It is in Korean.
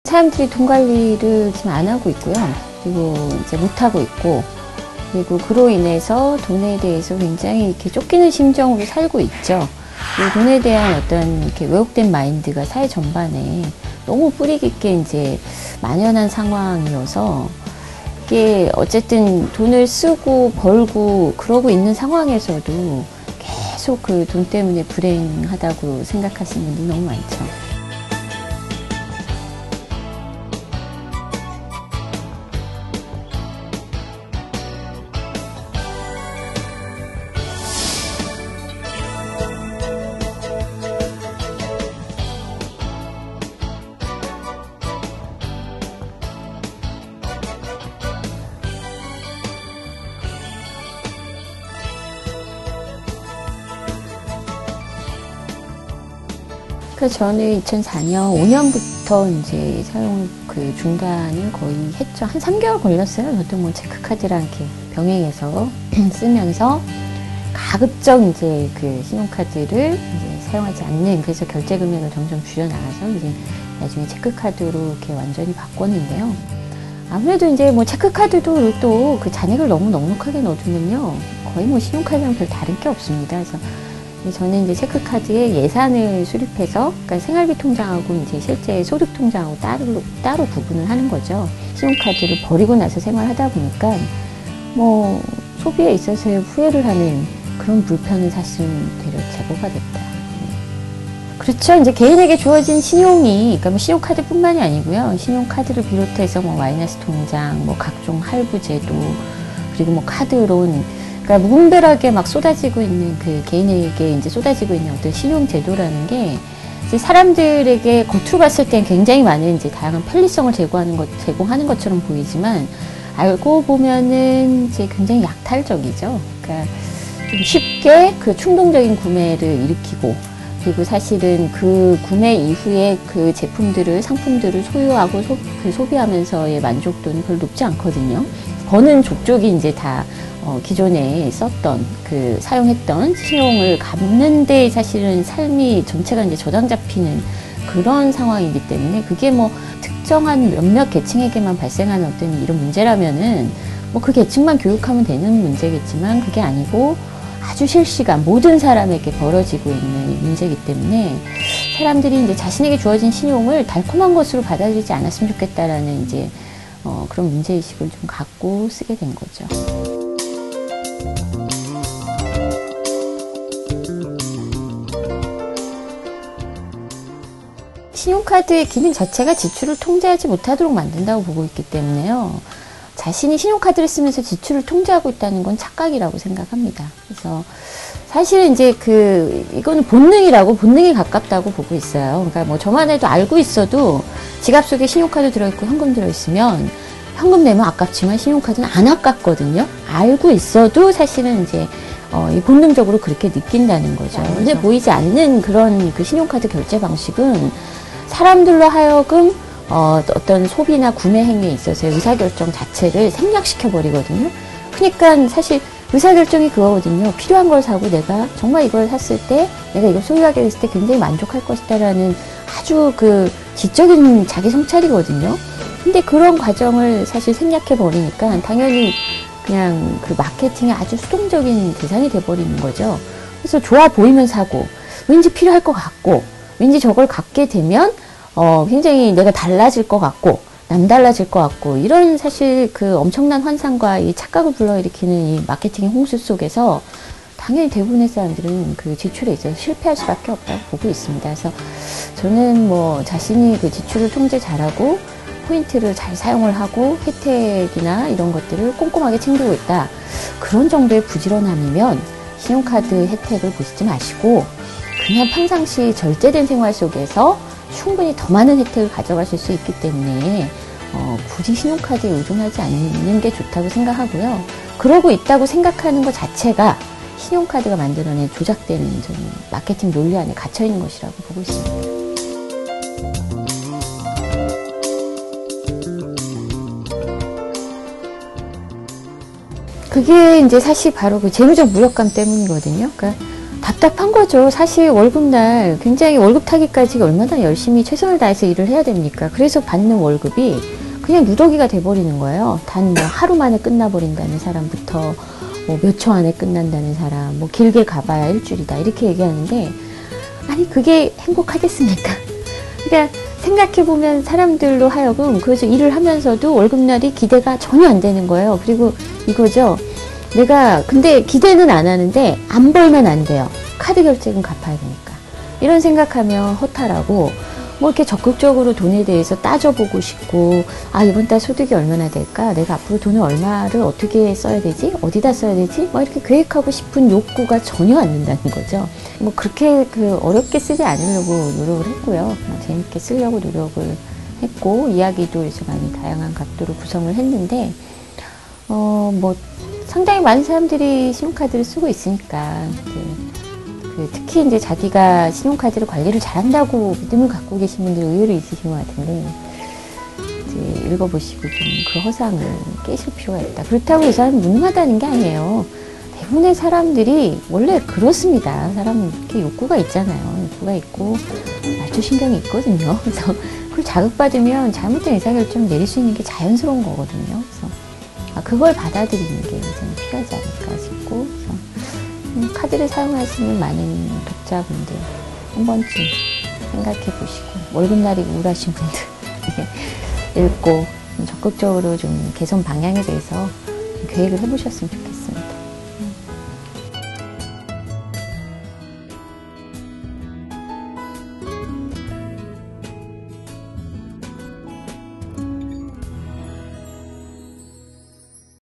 사람들이 돈 관리를 지금 안 하고 있고요. 그리고 이제 못 하고 있고, 그리고 그로 인해서 돈에 대해서 굉장히 이렇게 쫓기는 심정으로 살고 있죠. 그리고 돈에 대한 어떤 이렇게 왜곡된 마인드가 사회 전반에 너무 뿌리 깊게 이제 만연한 상황이어서 이게 어쨌든 돈을 쓰고 벌고 그러고 있는 상황에서도 계속 그 돈 때문에 불행하다고 생각하시는 분들이 너무 많죠. 그래서 저는 2004년, 5년부터 이제 사용 중단을 거의 했죠. 한 3개월 걸렸어요. 저도 뭐 체크카드랑 이렇게 병행해서 쓰면서 가급적 이제 그 신용카드를 이제 사용하지 않는, 그래서 결제 금액을 점점 줄여나가서 이제 나중에 체크카드로 이렇게 완전히 바꿨는데요. 아무래도 이제 뭐 체크카드도 또 그 잔액을 너무 넉넉하게 넣어두면요. 거의 뭐 신용카드랑 별 다른 게 없습니다. 그래서 저는 이제 체크카드에 예산을 수립해서, 그러니까 생활비 통장하고 이제 실제 소득 통장하고 따로 구분을 하는 거죠. 신용카드를 버리고 나서 생활하다 보니까 뭐 소비에 있어서의 후회를 하는 그런 불편은 사실은 되려 제거가 됐다. 그렇죠. 이제 개인에게 주어진 신용이, 그러니까 뭐 신용카드뿐만이 아니고요. 신용카드를 비롯해서 뭐 마이너스 통장, 뭐 각종 할부 제도, 그리고 뭐 카드론, 그러니까 무분별하게 막 쏟아지고 있는 그 개인에게 이제 쏟아지고 있는 어떤 신용 제도라는 게 이제 사람들에게 겉으로 봤을 땐 굉장히 많은 이제 다양한 편리성을 제공하는 것처럼 보이지만 알고 보면은 이제 굉장히 약탈적이죠. 그러니까 좀 쉽게 그 충동적인 구매를 일으키고, 그리고 사실은 그 구매 이후에 그 제품들을, 상품들을 소유하고 소비하면서의 만족도는 별로 높지 않거든요. 버는 족족이 이제 다 기존에 썼던 사용했던 신용을 갚는데 사실은 삶이 전체가 이제 저당 잡히는 그런 상황이기 때문에, 그게 뭐 특정한 몇몇 계층에게만 발생하는 어떤 이런 문제라면은 뭐 그 계층만 교육하면 되는 문제겠지만, 그게 아니고 아주 실시간 모든 사람에게 벌어지고 있는 문제이기 때문에 사람들이 이제 자신에게 주어진 신용을 달콤한 것으로 받아들이지 않았으면 좋겠다라는 이제 그런 문제의식을 좀 갖고 쓰게 된 거죠. 신용카드의 기능 자체가 지출을 통제하지 못하도록 만든다고 보고 있기 때문에요. 자신이 신용카드를 쓰면서 지출을 통제하고 있다는 건 착각이라고 생각합니다. 그래서 사실은 이제 이거는 본능에 가깝다고 보고 있어요. 그러니까 뭐 저만 해도 알고 있어도 지갑 속에 신용카드 들어있고 현금 들어있으면 현금 내면 아깝지만 신용카드는 안 아깝거든요. 알고 있어도 사실은 이제 본능적으로 그렇게 느낀다는 거죠. 눈에 보이지 않는 그런 그 신용카드 결제 방식은 사람들로 하여금 어떤 소비나 구매 행위에 있어서의 의사결정 자체를 생략시켜 버리거든요. 그러니까 사실 의사결정이 그거거든요. 필요한 걸 사고 내가 정말 이걸 샀을 때, 내가 이걸 소유하게 됐을 때 굉장히 만족할 것이다라는 아주 지적인 자기 성찰이거든요. 근데 그런 과정을 사실 생략해 버리니까 당연히 그냥 마케팅의 아주 수동적인 대상이 돼버리는 거죠. 그래서 좋아 보이면 사고, 왠지 필요할 것 같고, 왠지 저걸 갖게 되면 굉장히 내가 달라질 것 같고, 남달라질 것 같고, 이런 사실 엄청난 환상과 이 착각을 불러일으키는 이 마케팅의 홍수 속에서 당연히 대부분의 사람들은 지출에 있어서 실패할 수밖에 없다고 보고 있습니다. 그래서 저는 뭐 자신이 지출을 통제 잘하고 포인트를 잘 사용을 하고 혜택이나 이런 것들을 꼼꼼하게 챙기고 있다, 그런 정도의 부지런함이면 신용카드 혜택을 보시지 마시고 그냥 평상시 절제된 생활 속에서 충분히 더 많은 혜택을 가져가실 수 있기 때문에 굳이 신용카드에 의존하지 않는 게 좋다고 생각하고요. 그러고 있다고 생각하는 것 자체가 신용카드가 만들어낸 조작되는 마케팅 논리 안에 갇혀있는 것이라고 보고 있습니다. 그게 이제 사실 바로 재무적 무력감 때문이거든요. 그러니까 답답한 거죠. 사실 월급날 굉장히 월급 타기까지 얼마나 열심히 최선을 다해서 일을 해야 됩니까? 그래서 받는 월급이 그냥 누더기가 돼버리는 거예요. 단 뭐 하루 만에 끝나버린다는 사람부터 뭐 몇 초 안에 끝난다는 사람, 뭐 길게 가봐야 일주일이다 이렇게 얘기하는데 아니 그게 행복하겠습니까? 그러니까 생각해보면 사람들로 하여금 그래서 일을 하면서도 월급날이 기대가 전혀 안 되는 거예요. 그리고 이거죠. 내가 근데 기대는 안 하는데 안 벌면 안 돼요. 카드 결제금 갚아야 되니까. 이런 생각하면 허탈하고 뭐 이렇게 적극적으로 돈에 대해서 따져보고 싶고 아 이번 달 소득이 얼마나 될까? 내가 앞으로 돈을 얼마를 어떻게 써야 되지? 어디다 써야 되지? 뭐 이렇게 계획하고 싶은 욕구가 전혀 안 된다는 거죠. 뭐 그렇게 어렵게 쓰지 않으려고 노력을 했고요. 재밌게 쓰려고 노력을 했고 이야기도 그래서 많이 다양한 각도로 구성을 했는데 뭐 상당히 많은 사람들이 신용카드를 쓰고 있으니까 특히 이제 자기가 신용카드를 관리를 잘한다고 믿음을 갖고 계신 분들이 의외로 있으신 것 같은데 이제 읽어보시고 좀 그 허상을 깨실 필요가 있다. 그렇다고 이 사람이 무능하다는 게 아니에요. 대부분의 사람들이 원래 그렇습니다. 사람은 이렇게 욕구가 있잖아요. 욕구가 있고 말초신경이 있거든요. 그래서 그걸 자극받으면 잘못된 의사결정을 내릴 수 있는 게 자연스러운 거거든요. 그래서 그걸 받아들이는 게 저는 필요하지 않을까 싶고 그래서 카드를 사용하시는 많은 독자분들 한 번쯤 생각해 보시고 월급날이 우울하신 분들 읽고 적극적으로 좀 개선 방향에 대해서 계획을 해보셨으면 좋겠습니다.